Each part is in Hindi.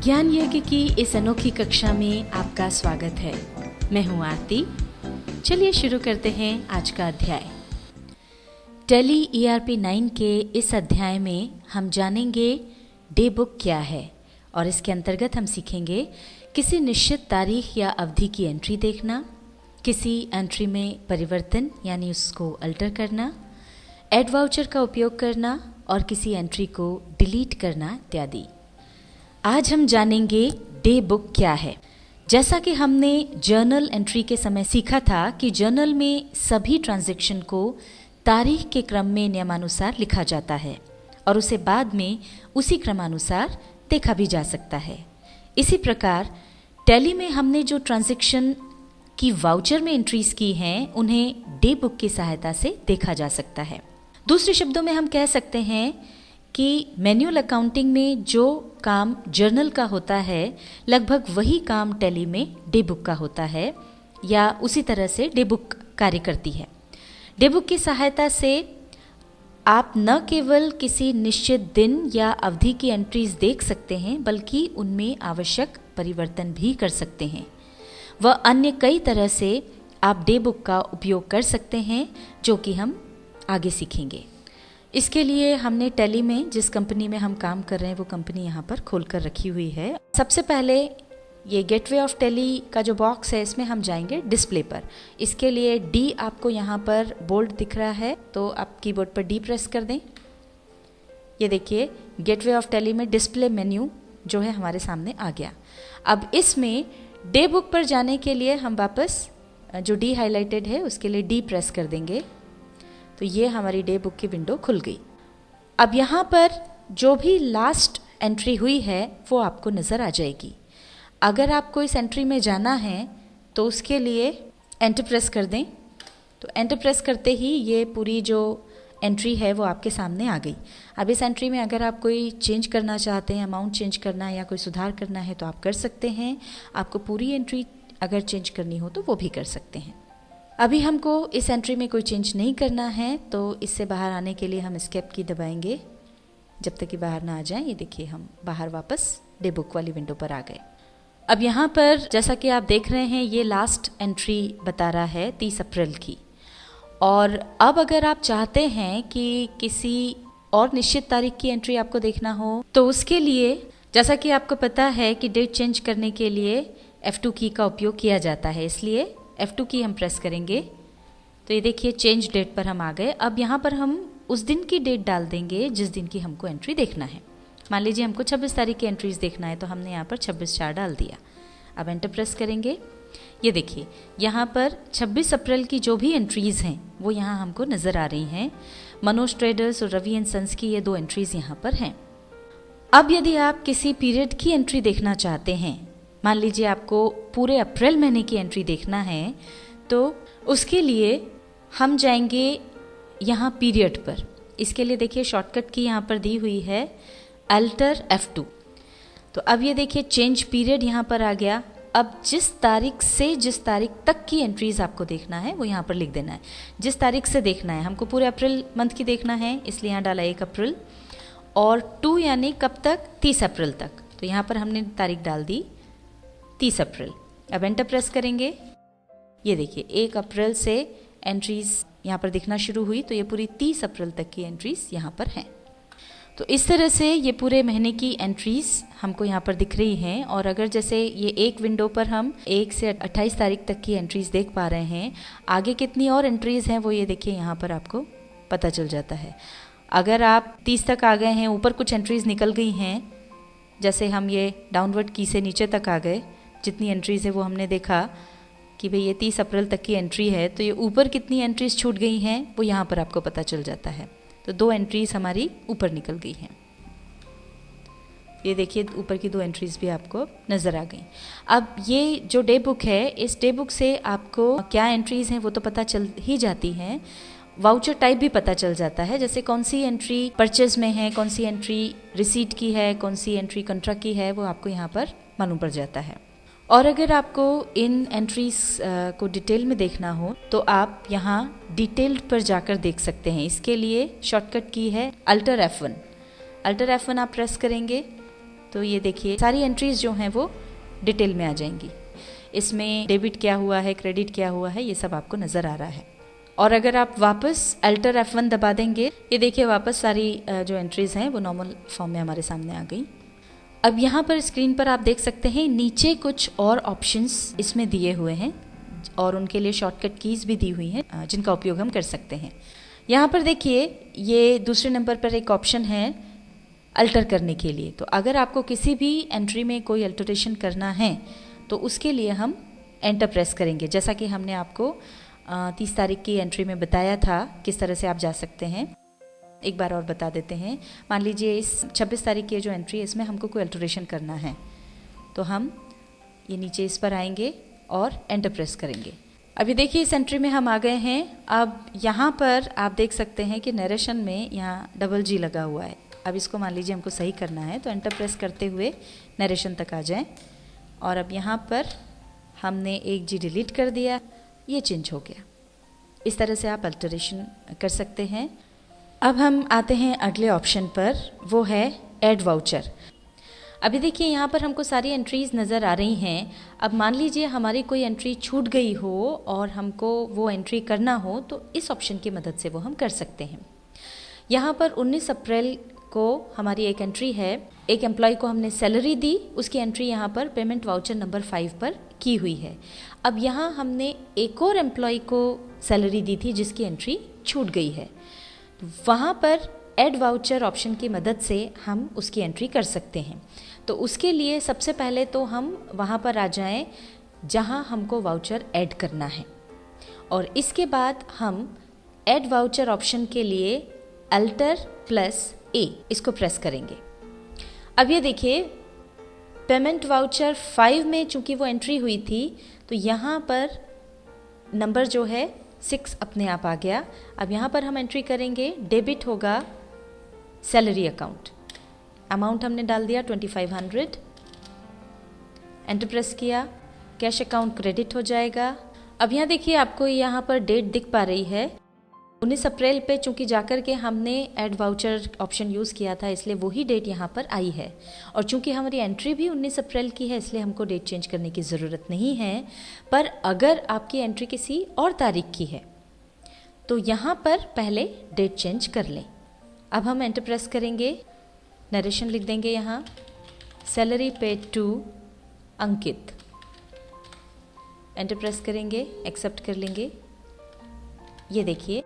ज्ञान यज्ञ की इस अनोखी कक्षा में आपका स्वागत है। मैं हूं आरती। चलिए शुरू करते हैं आज का अध्याय। टैली ERP 9 के इस अध्याय में हम जानेंगे डे बुक क्या है और इसके अंतर्गत हम सीखेंगे किसी निश्चित तारीख या अवधि की एंट्री देखना, किसी एंट्री में परिवर्तन यानी उसको अल्टर करना, एड वाउचर का उपयोग करना और किसी एंट्री को डिलीट करना इत्यादि। आज हम जानेंगे डे बुक क्या है। जैसा कि हमने जर्नल एंट्री के समय सीखा था कि जर्नल में सभी ट्रांजैक्शन को तारीख के क्रम में नियमानुसार लिखा जाता है और उसे बाद में उसी क्रमानुसार देखा भी जा सकता है। इसी प्रकार टैली में हमने जो ट्रांजैक्शन की वाउचर में एंट्रीज की हैं उन्हें डे बुक की सहायता से देखा जा सकता है। दूसरे शब्दों में हम कह सकते हैं कि मैन्युअल अकाउंटिंग में जो काम जर्नल का होता है लगभग वही काम टैली में डे बुक का होता है या उसी तरह से डे बुक कार्य करती है। डे बुक की सहायता से आप न केवल किसी निश्चित दिन या अवधि की एंट्रीज देख सकते हैं बल्कि उनमें आवश्यक परिवर्तन भी कर सकते हैं। वह अन्य कई तरह से आप डे बुक का उपयोग कर सकते हैं जो कि हम आगे सीखेंगे। इसके लिए हमने टैली में जिस कंपनी में हम काम कर रहे हैं वो कंपनी यहाँ पर खोल कर रखी हुई है। सबसे पहले ये गेटवे ऑफ टैली का जो बॉक्स है इसमें हम जाएंगे डिस्प्ले पर। इसके लिए डी आपको यहाँ पर बोल्ड दिख रहा है तो आप कीबोर्ड पर डी प्रेस कर दें। ये देखिए गेटवे ऑफ टैली में डिस्प्ले मेन्यू जो है हमारे सामने आ गया। अब इसमें डे बुक पर जाने के लिए हम वापस जो डी हाईलाइटेड है उसके लिए डी प्रेस कर देंगे तो ये हमारी डे बुक की विंडो खुल गई। अब यहाँ पर जो भी लास्ट एंट्री हुई है वो आपको नज़र आ जाएगी। अगर आपको इस एंट्री में जाना है तो उसके लिए एंटर प्रेस कर दें तो एंटर प्रेस करते ही ये पूरी जो एंट्री है वो आपके सामने आ गई। अब इस एंट्री में अगर आप कोई चेंज करना चाहते हैं, अमाउंट चेंज करना है या कोई सुधार करना है तो आप कर सकते हैं। आपको पूरी एंट्री अगर चेंज करनी हो तो वो भी कर सकते हैं। अभी हमको इस एंट्री में कोई चेंज नहीं करना है तो इससे बाहर आने के लिए हम एस्केप की दबाएंगे जब तक कि बाहर ना आ जाए। ये देखिए हम बाहर वापस डे बुक वाली विंडो पर आ गए। अब यहाँ पर जैसा कि आप देख रहे हैं ये लास्ट एंट्री बता रहा है 30 अप्रैल की। और अब अगर आप चाहते हैं कि किसी और निश्चित तारीख की एंट्री आपको देखना हो तो उसके लिए जैसा कि आपको पता है कि डेट चेंज करने के लिए F2 की का उपयोग किया जाता है, इसलिए F2 की हम प्रेस करेंगे तो ये देखिए चेंज डेट पर हम आ गए। अब यहाँ पर हम उस दिन की डेट डाल देंगे जिस दिन की हमको एंट्री देखना है। मान लीजिए हमको 26 तारीख की एंट्रीज देखना है तो हमने यहाँ पर 26/4 डाल दिया। अब एंटर प्रेस करेंगे। ये देखिए यहाँ पर 26 अप्रैल की जो भी एंट्रीज हैं वो यहाँ हमको नज़र आ रही हैं। मनोज ट्रेडर्स और रवि एंड सन्स की ये 2 एंट्रीज यहाँ पर हैं। अब यदि आप किसी पीरियड की एंट्री देखना चाहते हैं, मान लीजिए आपको पूरे अप्रैल महीने की एंट्री देखना है तो उसके लिए हम जाएंगे यहाँ पीरियड पर। इसके लिए देखिए शॉर्टकट की यहाँ पर दी हुई है अल्टर F2। तो अब ये देखिए चेंज पीरियड यहाँ पर आ गया। अब जिस तारीख से जिस तारीख तक की एंट्रीज आपको देखना है वो यहाँ पर लिख देना है। जिस तारीख से देखना है, हमको पूरे अप्रैल मंथ की देखना है इसलिए यहाँ डाला 1 अप्रैल और 2 यानी कब तक, 30 अप्रैल तक। तो यहाँ पर हमने तारीख डाल दी 30 अप्रैल। अब एंटर प्रेस करेंगे। ये देखिए 1 अप्रैल से एंट्रीज यहाँ पर दिखना शुरू हुई तो ये पूरी 30 अप्रैल तक की एंट्रीज यहाँ पर हैं। तो इस तरह से ये पूरे महीने की एंट्रीज हमको यहाँ पर दिख रही हैं। और अगर जैसे ये एक विंडो पर हम 1 से 28 तारीख तक की एंट्रीज देख पा रहे हैं, आगे कितनी और एंट्रीज हैं वो ये देखिए यहाँ पर आपको पता चल जाता है। अगर आप 30 तक आ गए हैं, ऊपर कुछ एंट्रीज निकल गई हैं, जैसे हम ये डाउनवर्ड की से नीचे तक आ गए, जितनी एंट्रीज है वो हमने देखा कि भाई ये 30 अप्रैल तक की एंट्री है तो ये ऊपर कितनी एंट्रीज छूट गई हैं वो यहाँ पर आपको पता चल जाता है। तो 2 एंट्रीज हमारी ऊपर निकल गई हैं। ये देखिए ऊपर की 2 एंट्रीज भी आपको नज़र आ गई। अब ये जो डे बुक है, इस डे बुक से आपको क्या एंट्रीज हैं वो तो पता चल ही जाती हैं। वाउचर टाइप भी पता चल जाता है, जैसे कौन सी एंट्री परचेज में है, कौन सी एंट्री रिसीट की है, कौन सी एंट्री कॉन्ट्रैक्ट की है, वो आपको यहाँ पर मालूम पड़ जाता है। और अगर आपको इन एंट्रीज को डिटेल में देखना हो तो आप यहाँ डिटेल्ड पर जाकर देख सकते हैं। इसके लिए शॉर्टकट की है अल्टर F1। अल्टर F1 आप प्रेस करेंगे तो ये देखिए सारी एंट्रीज जो हैं वो डिटेल में आ जाएंगी। इसमें डेबिट क्या हुआ है, क्रेडिट क्या हुआ है, ये सब आपको नज़र आ रहा है। और अगर आप वापस अल्टर F1 दबा देंगे, ये देखिए वापस सारी जो एंट्रीज हैं वो नॉर्मल फॉर्म में हमारे सामने आ गई। अब यहाँ पर स्क्रीन पर आप देख सकते हैं नीचे कुछ और ऑप्शंस इसमें दिए हुए हैं और उनके लिए शॉर्टकट कीज़ भी दी हुई हैं जिनका उपयोग हम कर सकते हैं। यहाँ पर देखिए ये दूसरे नंबर पर एक ऑप्शन है अल्टर करने के लिए। तो अगर आपको किसी भी एंट्री में कोई अल्टरेशन करना है तो उसके लिए हम एंटर प्रेस करेंगे, जैसा कि हमने आपको 30 तारीख की एंट्री में बताया था किस तरह से आप जा सकते हैं। एक बार और बता देते हैं। मान लीजिए इस 26 तारीख की जो एंट्री है इसमें हमको कोई अल्टरेशन करना है तो हम ये नीचे इस पर आएंगे और एंटर प्रेस करेंगे। अभी देखिए इस एंट्री में हम आ गए हैं। अब यहाँ पर आप देख सकते हैं कि नरेशन में यहाँ डबल जी लगा हुआ है। अब इसको मान लीजिए हमको सही करना है तो एंटर प्रेस करते हुए नरेशन तक आ जाएं और अब यहाँ पर हमने एक जी डिलीट कर दिया, ये चेंज हो गया। इस तरह से आप अल्टरेशन कर सकते हैं। अब हम आते हैं अगले ऑप्शन पर, वो है ऐड वाउचर। अभी देखिए यहाँ पर हमको सारी एंट्रीज नज़र आ रही हैं। अब मान लीजिए हमारी कोई एंट्री छूट गई हो और हमको वो एंट्री करना हो तो इस ऑप्शन की मदद से वो हम कर सकते हैं। यहाँ पर 19 अप्रैल को हमारी एक एंट्री है, एक एम्प्लॉय को हमने सैलरी दी, उसकी एंट्री यहाँ पर पेमेंट वाउचर नंबर 5 पर की हुई है। अब यहाँ हमने एक और एम्प्लॉय को सैलरी दी थी जिसकी एंट्री छूट गई है, तो वहाँ पर ऐड वाउचर ऑप्शन की मदद से हम उसकी एंट्री कर सकते हैं। तो उसके लिए सबसे पहले तो हम वहाँ पर आ जाएं जहाँ हमको वाउचर ऐड करना है और इसके बाद हम ऐड वाउचर ऑप्शन के लिए Alt+A इसको प्रेस करेंगे। अब ये देखिए पेमेंट वाउचर 5 में चूंकि वो एंट्री हुई थी तो यहाँ पर नंबर जो है 6 अपने आप आ गया। अब यहाँ पर हम एंट्री करेंगे, डेबिट होगा सैलरी अकाउंट, अमाउंट हमने डाल दिया 2500, एंटर प्रेस किया, कैश अकाउंट क्रेडिट हो जाएगा। अब यहाँ देखिए आपको यहाँ पर डेट दिख पा रही है 19 अप्रैल पे, चूंकि जाकर के हमने ऐड वाउचर ऑप्शन यूज़ किया था इसलिए वही डेट यहाँ पर आई है। और चूंकि हमारी एंट्री भी 19 अप्रैल की है इसलिए हमको डेट चेंज करने की ज़रूरत नहीं है। पर अगर आपकी एंट्री किसी और तारीख की है तो यहाँ पर पहले डेट चेंज कर लें। अब हम एंटर प्रेस करेंगे, नरेशन लिख देंगे यहाँ, salary paid to Ankit, enter press करेंगे, एक्सेप्ट कर लेंगे। ये देखिए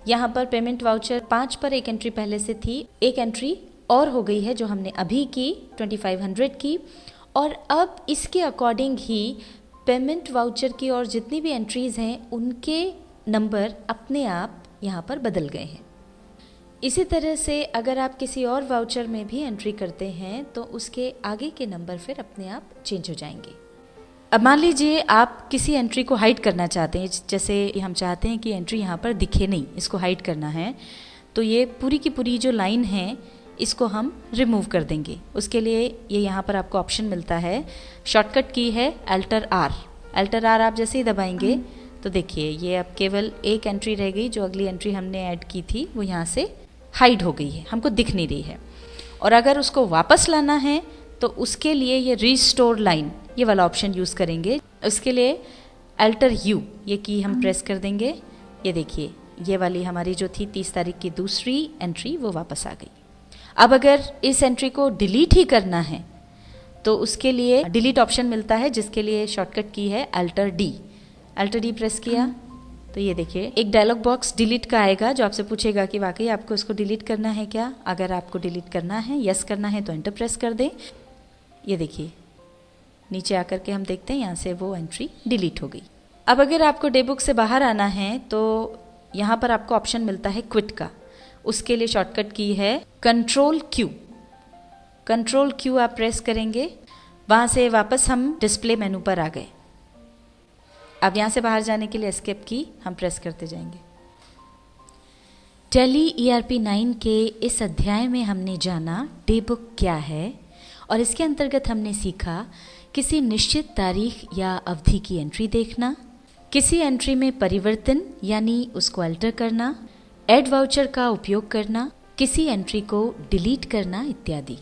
यहाँ पर पेमेंट वाउचर 5 पर एक एंट्री पहले से थी, एक एंट्री और हो गई है जो हमने अभी की 2500 की, और अब इसके अकॉर्डिंग ही पेमेंट वाउचर की और जितनी भी एंट्रीज़ हैं उनके नंबर अपने आप यहाँ पर बदल गए हैं। इसी तरह से अगर आप किसी और वाउचर में भी एंट्री करते हैं तो उसके आगे के नंबर फिर अपने आप चेंज हो जाएंगे। अब मान लीजिए आप किसी एंट्री को हाइड करना चाहते हैं, जैसे हम चाहते हैं कि एंट्री यहाँ पर दिखे नहीं, इसको हाइड करना है, तो ये पूरी की पूरी जो लाइन है इसको हम रिमूव कर देंगे। उसके लिए ये यहाँ पर आपको ऑप्शन मिलता है, शॉर्टकट की है Alt+R। Alt+R आप जैसे ही दबाएंगे तो देखिए ये अब केवल एक एंट्री रह गई, जो अगली एंट्री हमने ऐड की थी वो यहाँ से हाइड हो गई है, हमको दिख नहीं रही है। और अगर उसको वापस लाना है तो उसके लिए ये रीस्टोर लाइन ये वाला ऑप्शन यूज़ करेंगे। उसके लिए Alt+U ये की हम प्रेस कर देंगे। ये देखिए ये वाली हमारी जो थी 30 तारीख की दूसरी एंट्री वो वापस आ गई। अब अगर इस एंट्री को डिलीट ही करना है तो उसके लिए डिलीट ऑप्शन मिलता है, जिसके लिए शॉर्टकट की है Alt+D। Alt+D प्रेस किया तो ये देखिए एक डायलॉग बॉक्स डिलीट का आएगा जो आपसे पूछेगा कि वाकई आपको इसको डिलीट करना है क्या। अगर आपको डिलीट करना है, यस करना है, तो एंटर प्रेस कर दें। ये देखिए नीचे आकर के हम देखते हैं यहाँ से वो एंट्री डिलीट हो गई। अब अगर आपको डे बुक से बाहर आना है तो यहाँ पर आपको ऑप्शन मिलता है क्विट का। उसके लिए शॉर्टकट की है Ctrl+Q। Ctrl+Q आप प्रेस करेंगे, वहाँ से वापस हम डिस्प्ले मेनू पर आ गए। अब यहाँ से बाहर जाने के लिए एस्केप की हम प्रेस करते जाएंगे। टैली ERP 9 के इस अध्याय में हमने जाना डे बुक क्या है और इसके अंतर्गत हमने सीखा किसी निश्चित तारीख या अवधि की एंट्री देखना, किसी एंट्री में परिवर्तन यानी उसको अल्टर करना, ऐड वाउचर का उपयोग करना, किसी एंट्री को डिलीट करना इत्यादि।